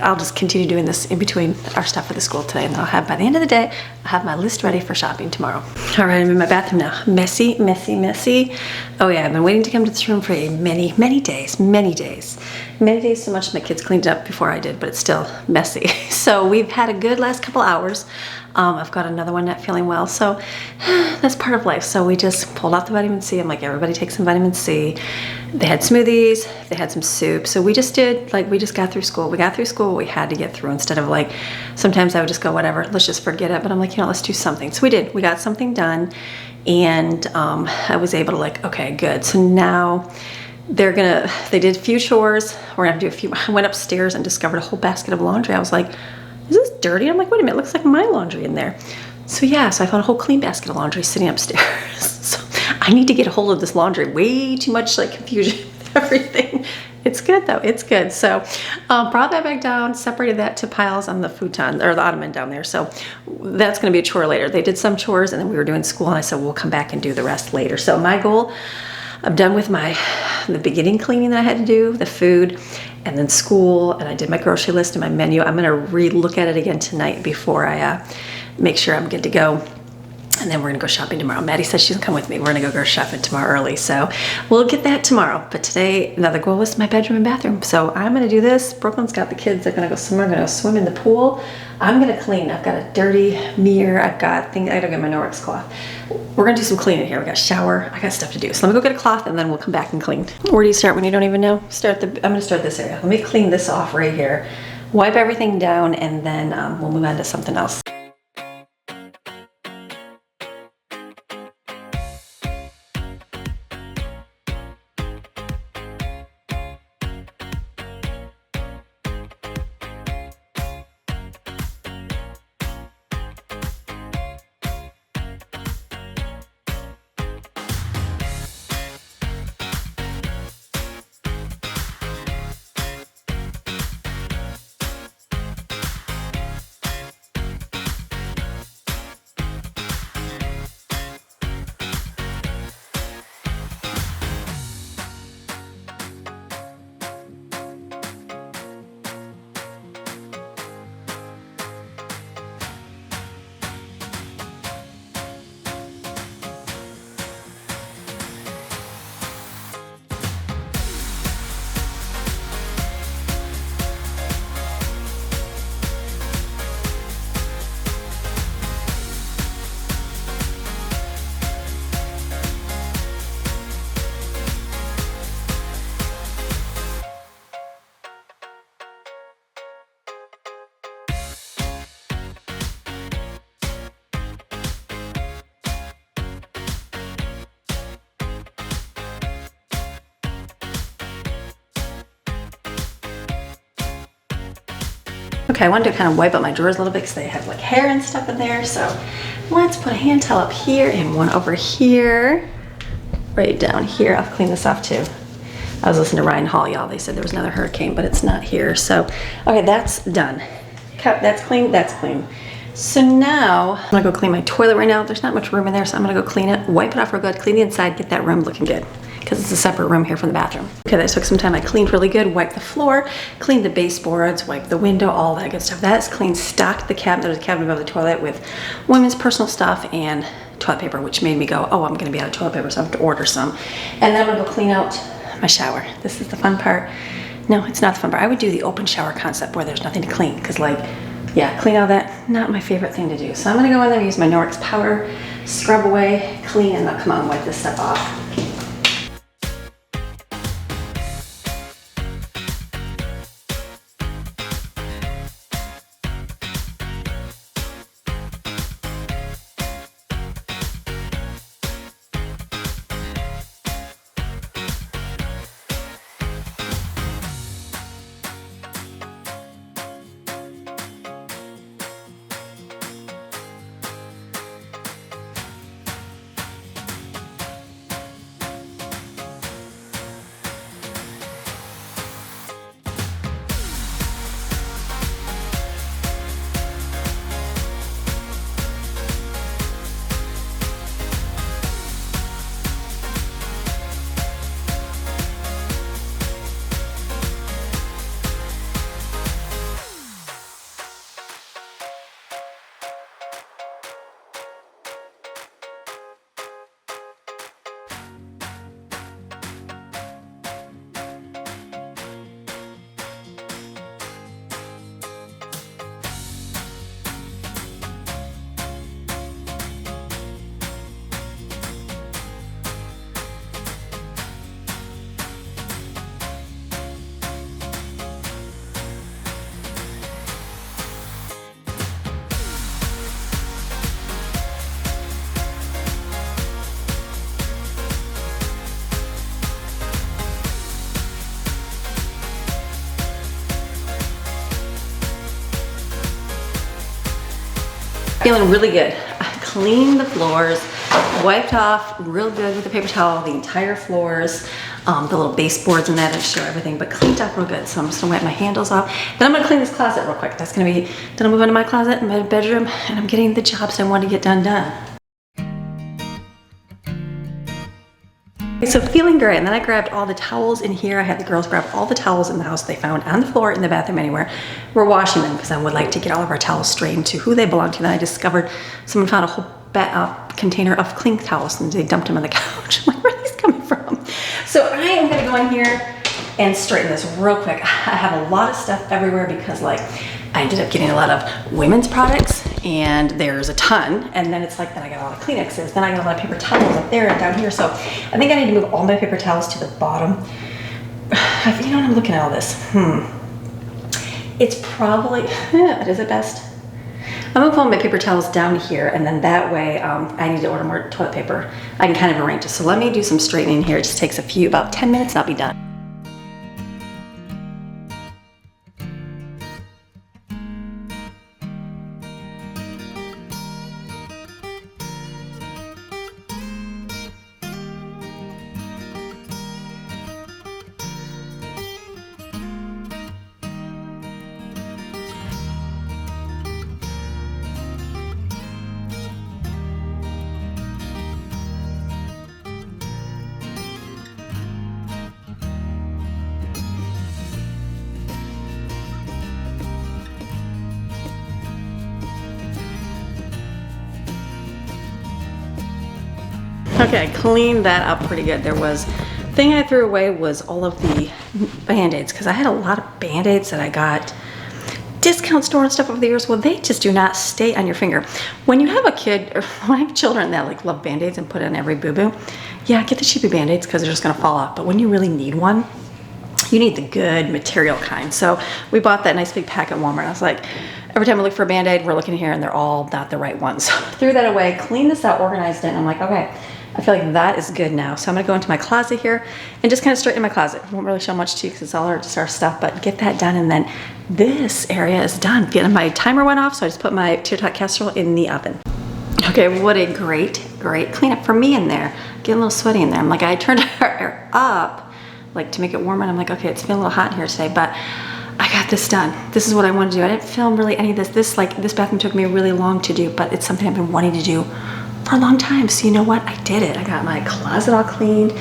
I'll just continue doing this in between our stuff for the school today, and then I'll have, by the end of the day, I'll have my list ready for shopping tomorrow. All right, I'm in my bathroom now. Messy. Oh yeah, I've been waiting to come to this room for many days, so much my kids cleaned it up before I did, but it's still messy. So we've had a good last couple hours. I've got another one not feeling well, so that's part of life. So we just pulled out the vitamin C. I'm like, everybody take some vitamin C. They had smoothies, they had some soup. So we just did, like, we just got through school. We got through school what we had to get through, instead of like, sometimes I would just go, whatever, let's just forget it. But I'm like, let's do something. So we did, we got something done, and I was able to, like, okay, good. So now they did a few chores. We're gonna have to do a few. I went upstairs and discovered a whole basket of laundry. I was like, is this dirty? I'm like, wait a minute, it looks like my laundry in there. So yeah, so I found a whole clean basket of laundry sitting upstairs. So I need to get a hold of this laundry. Way too much like confusion with everything. It's good though, it's good. So brought that back down, separated that to piles on the futon, or the ottoman down there. So that's gonna be a chore later. They did some chores and then we were doing school, and I said, we'll come back and do the rest later. So my goal, I'm done with the beginning cleaning that I had to do, the food, and then school, and I did my grocery list and my menu. I'm gonna re-look at it again tonight before I make sure I'm good to go. And then we're gonna go shopping tomorrow. Maddie says she's gonna come with me. We're gonna go shopping tomorrow early, so we'll get that tomorrow. But today, another goal was my bedroom and bathroom. So I'm gonna do this. Brooklyn's got the kids. They're gonna go somewhere. I'm gonna go swim in the pool. I'm gonna clean. I've got a dirty mirror. I've got things. I gotta get my Norwex cloth. We're gonna do some cleaning here. We got a shower. I got stuff to do. So let me go get a cloth, and then we'll come back and clean. Where do you start when you don't even know? I'm gonna start this area. Let me clean this off right here. Wipe everything down, and then we'll move on to something else. Okay, I wanted to kind of wipe up my drawers a little bit because they have like hair and stuff in there. So let's put a hand towel up here and one over here. Right down here. I'll clean this off too. I was listening to Ryan Hall, y'all. They said there was another hurricane, but it's not here. So, okay, that's done. That's clean, that's clean. So now, I'm gonna go clean my toilet right now. There's not much room in there, so I'm gonna go clean it, wipe it off real good, clean the inside, get that room looking good, because it's a separate room here from the bathroom. Okay, that took some time. I cleaned really good, wiped the floor, cleaned the baseboards, wiped the window, all that good stuff. That's clean, stocked the cabinet. There was a cabinet above the toilet with women's personal stuff and toilet paper, which made me go, oh, I'm gonna be out of toilet paper, so I have to order some. And then I'm gonna go clean out my shower. This is the fun part. No, it's not the fun part. I would do the open shower concept where there's nothing to clean, because like, yeah, clean all that, not my favorite thing to do. So I'm gonna go in there, use my Norwex powder, scrub away, clean, and then come on, wipe this stuff off. Feeling really good. I cleaned the floors, wiped off real good with the paper towel, the entire floors, the little baseboards and that, and show everything, but cleaned up real good. So I'm just gonna wipe my handles off. Then I'm gonna clean this closet real quick. That's gonna be, then I'll move into my closet in my bedroom, and I'm getting the jobs I want to get done. So feeling great, and then I grabbed all the towels in here. I had the girls grab all the towels in the house they found on the floor, in the bathroom, anywhere. We're washing them because I would like to get all of our towels straightened to who they belong to. Then I discovered someone found a whole container of clean towels and they dumped them on the couch. I'm like, where are these coming from? So I am gonna go in here and straighten this real quick. I have a lot of stuff everywhere because like I ended up getting a lot of women's products, and there's a ton, and then it's like, then I got a lot of Kleenexes, then I got a lot of paper towels up there and down here. So I think I need to move all my paper towels to the bottom. You know what, I'm looking at all this. It's probably, is it best? I'm gonna put all my paper towels down here, and then that way I need to order more toilet paper. I can kind of arrange it. So let me do some straightening here. It just takes about 10 minutes and I'll be done. Okay, I cleaned that up pretty good. There was, thing I threw away was all of the Band-Aids, because I had a lot of Band-Aids that I got discount store and stuff over the years. Well, they just do not stay on your finger. When you have a kid, or when I have children that like love Band-Aids and put it on every boo-boo, yeah, get the cheapy Band-Aids because they're just gonna fall off. But when you really need one, you need the good material kind. So we bought that nice big pack at Walmart. I was like, every time I look for a Band-Aid, we're looking here and they're all not the right ones. So threw that away, cleaned this out, organized it, and I'm like, okay, I feel like that is good now. So I'm gonna go into my closet here and just kind of straighten my closet. I won't really show much to you because it's all just our stuff, but get that done, and then this area is done. My timer went off, so I just put my tater tot casserole in the oven. Okay, what a great cleanup for me in there. Getting a little sweaty in there. I'm like, I turned her up like to make it warmer, and I'm like, okay, it's feeling a little hot in here today, but I got this done. This is what I wanted to do. I didn't film really any of this. This bathroom took me really long to do, but it's something I've been wanting to do for a long time. So you know what? I did it. I got my closet all cleaned,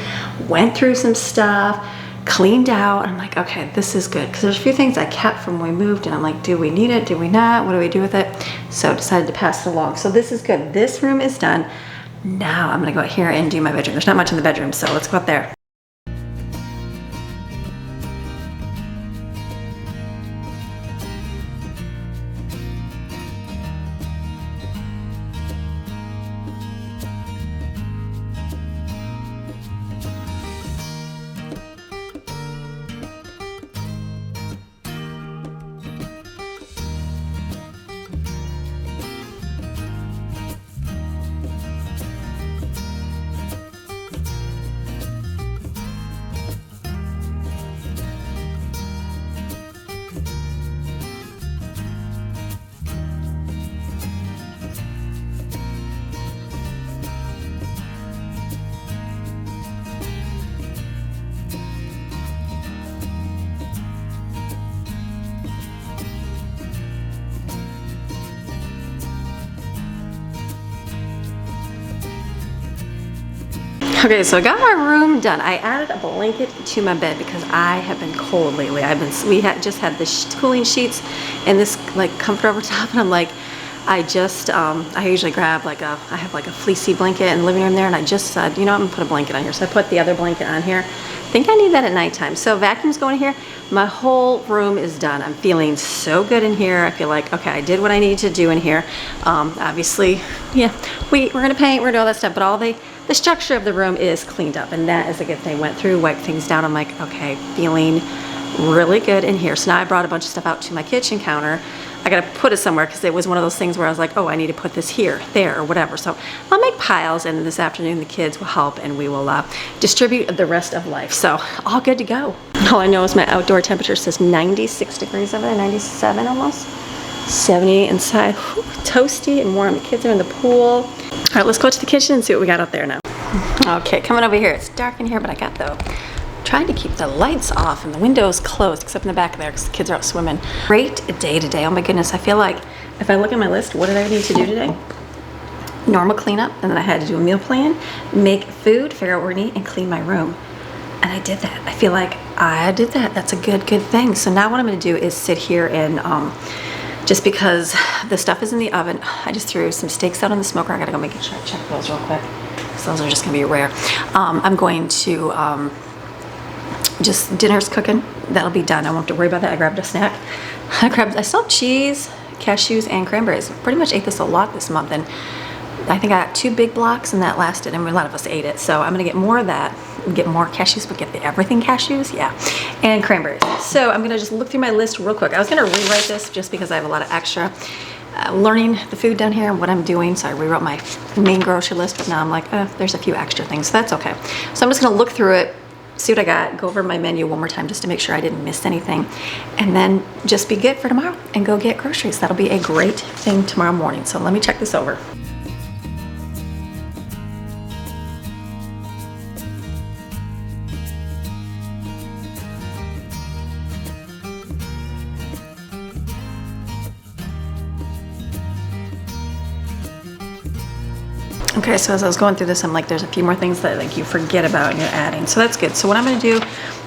went through some stuff, cleaned out. I'm like, okay, this is good. Because there's a few things I kept from when we moved, and I'm like, do we need it? Do we not? What do we do with it? So decided to pass it along. So this is good. This room is done. Now I'm gonna go out here and do my bedroom. There's not much in the bedroom, so let's go out there. Okay, so I got my room done. I added a blanket to my bed because I have been cold lately. We just had the cooling sheets and this like comforter over top, and I'm like, I usually grab I have like a fleecy blanket in the living room there, and I just said, you know, I'm gonna put a blanket on here. So I put the other blanket on here. I think I need that at nighttime. So vacuum's going here. My whole room is done. I'm feeling so good in here. I feel like, okay, I did what I needed to do in here. Obviously, yeah, we're gonna paint, we're gonna do all that stuff, but all the structure of the room is cleaned up, and that is a good thing. Went through, wiped things down. I'm like, okay, feeling really good in here. So now I brought a bunch of stuff out to my kitchen counter. I gotta put it somewhere because it was one of those things where I was like, oh, I need to put this here, there, or whatever. So I'll make piles, and this afternoon the kids will help, and we will distribute the rest of life. So all good to go. All I know is my outdoor temperature says 96 degrees over there, 97 almost. 78 inside. Whew, toasty and warm. The kids are in the pool. All right, let's go to the kitchen and see what we got out there now. Okay, coming over here. It's dark in here, but I got trying to keep the lights off and the windows closed, except in the back there because the kids are out swimming. Great day today. Oh my goodness. I feel like if I look at my list, what did I need to do today? Normal cleanup, and then I had to do a meal plan, make food, figure out what we need, and clean my room. And I did that. I feel like I did that. That's a good thing. So now what I'm going to do is sit here and just because the stuff is in the oven, I just threw some steaks out on the smoker. I got to go make a check those real quick. So those are just going to be rare. I'm going to just dinner's cooking. That'll be done. I won't have to worry about that. I grabbed a snack. I still have cheese, cashews, and cranberries. Pretty much ate this a lot this month, and I think I got 2 big blocks, and that lasted, and a lot of us ate it. So I'm gonna get more of that, get more cashews, but get the everything cashews, yeah, and cranberries. So I'm gonna just look through my list real quick. I was gonna rewrite this just because I have a lot of extra learning the food down here and what I'm doing. So I rewrote my main grocery list, but now I'm like, there's a few extra things, so that's okay. So I'm just gonna look through it, see what I got, go over my menu one more time just to make sure I didn't miss anything, and then just be good for tomorrow and go get groceries. That'll be a great thing tomorrow morning. So let me check this over. Okay, so as I was going through this, I'm like, there's a few more things that like you forget about and you're adding. So that's good. So what I'm gonna do,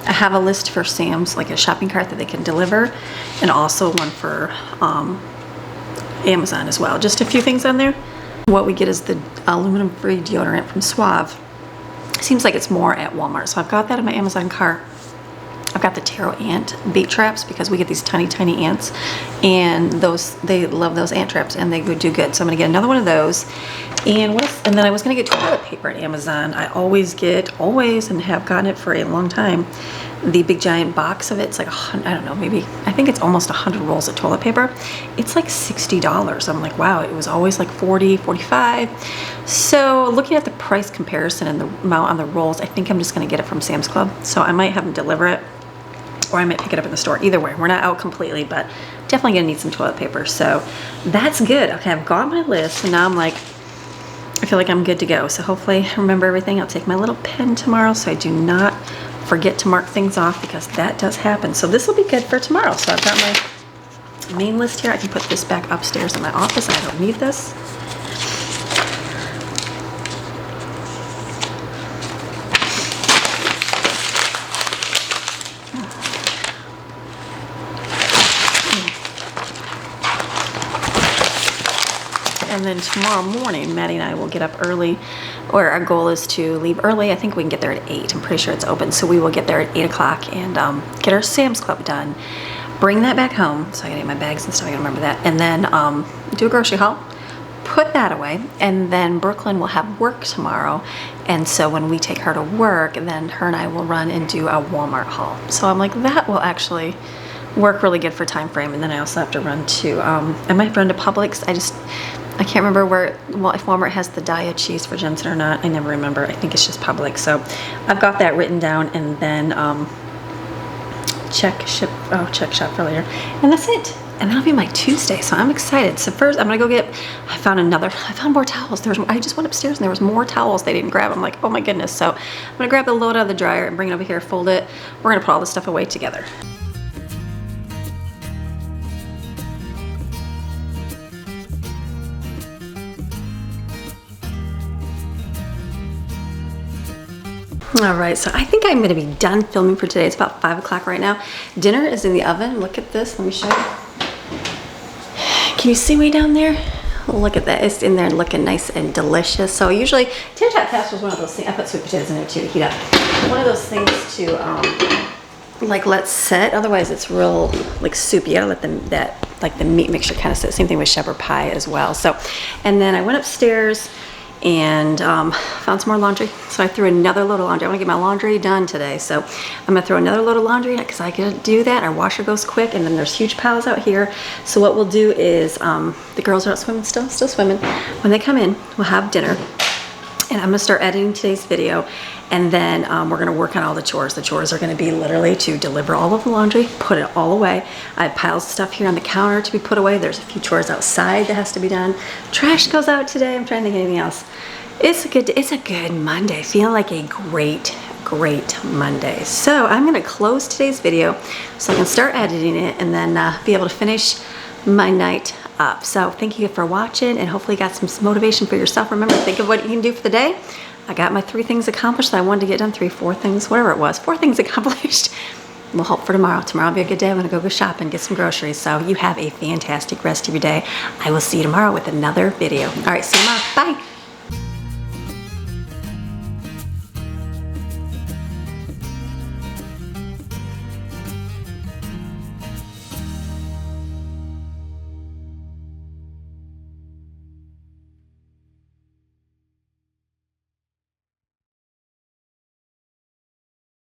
I have a list for Sam's, like a shopping cart that they can deliver, and also one for Amazon as well. Just a few things on there. What we get is the aluminum-free deodorant from Suave. Seems like it's more at Walmart. So I've got that in my Amazon cart. I've got the taro ant bait traps because we get these tiny ants, and they love those ant traps and they would do good. So I'm gonna get another one of those. And what else? And then I was gonna get toilet paper at Amazon. I always and have gotten it for a long time, the big giant box of it. It's like I don't know, maybe I think it's almost 100 rolls of toilet paper. It's like $60. I'm like, wow, it was always like 40, 45. So looking at the price comparison and the amount on the rolls, I think I'm just gonna get it from Sam's Club. So I might have them deliver it, or I might pick it up in the store. Either way, we're not out completely, but definitely gonna need some toilet paper. So that's good. Okay, I've got my list, and now I'm like, I feel like I'm good to go. So hopefully I remember everything. I'll take my little pen tomorrow so I do not forget to mark things off, because that does happen. So this will be good for tomorrow. So I've got my main list here. I can put this back upstairs in my office. I don't need this. And then tomorrow morning, Maddie and I will get up early, or our goal is to leave early. I think we can get there at 8. I'm pretty sure it's open. So we will get there at 8 o'clock and get our Sam's Club done. Bring that back home. So I gotta get my bags and stuff, I gotta remember that. And then do a grocery haul, put that away. And then Brooklyn will have work tomorrow. And so when we take her to work, then her and I will run and do a Walmart haul. So I'm like, that will actually work really good for time frame. And then I also have to run to, I might run to Publix. I can't remember if Walmart has the Daiya cheese for Jensen or not. I never remember. I think it's just Publix. So I've got that written down, and then check shop for later. And that's it. And that'll be my Tuesday. So I'm excited. So first I'm gonna go I found more towels. I just went upstairs and there was more towels they didn't grab. I'm like, oh my goodness. So I'm gonna grab the load out of the dryer and bring it over here, fold it. We're gonna put all this stuff away together. All right, so I think I'm gonna be done filming for today. It's about 5 o'clock right now. Dinner is in the oven. Look at this, let me show you. Can you see way down there? Look at that, it's in there looking nice and delicious. So usually, tater tot casserole is one of those things, I put sweet potatoes in there too to heat up. One of those things to like let set, otherwise it's real like soupy. You gotta let the meat mixture kind of set. Same thing with shepherd pie as well. So, and then I went upstairs and found some more laundry. So I threw another load of laundry. I want to get my laundry done today. So I'm gonna throw another load of laundry because I can do that. Our washer goes quick, and then there's huge piles out here. So what we'll do is, the girls are out swimming still swimming. When they come in, we'll have dinner. And I'm gonna start editing today's video, and then we're gonna work on all the chores. The chores are gonna be literally to deliver all of the laundry, put it all away. I have piles of stuff here on the counter to be put away. There's a few chores outside that has to be done. Trash goes out today. I'm trying to think of anything else. It's a good Monday. Feeling like a great Monday. So I'm gonna close today's video so I can start editing it and then be able to finish my night up. So thank you for watching, and hopefully you got some motivation for yourself. Remember, think of what you can do for the day. I got my 3 things accomplished that I wanted to get done. 4 things, whatever it was. 4 things accomplished. We'll hope for tomorrow. Tomorrow will be a good day. I'm gonna go shopping, get some groceries. So you have a fantastic rest of your day. I will see you tomorrow with another video. All right, see you tomorrow. Bye.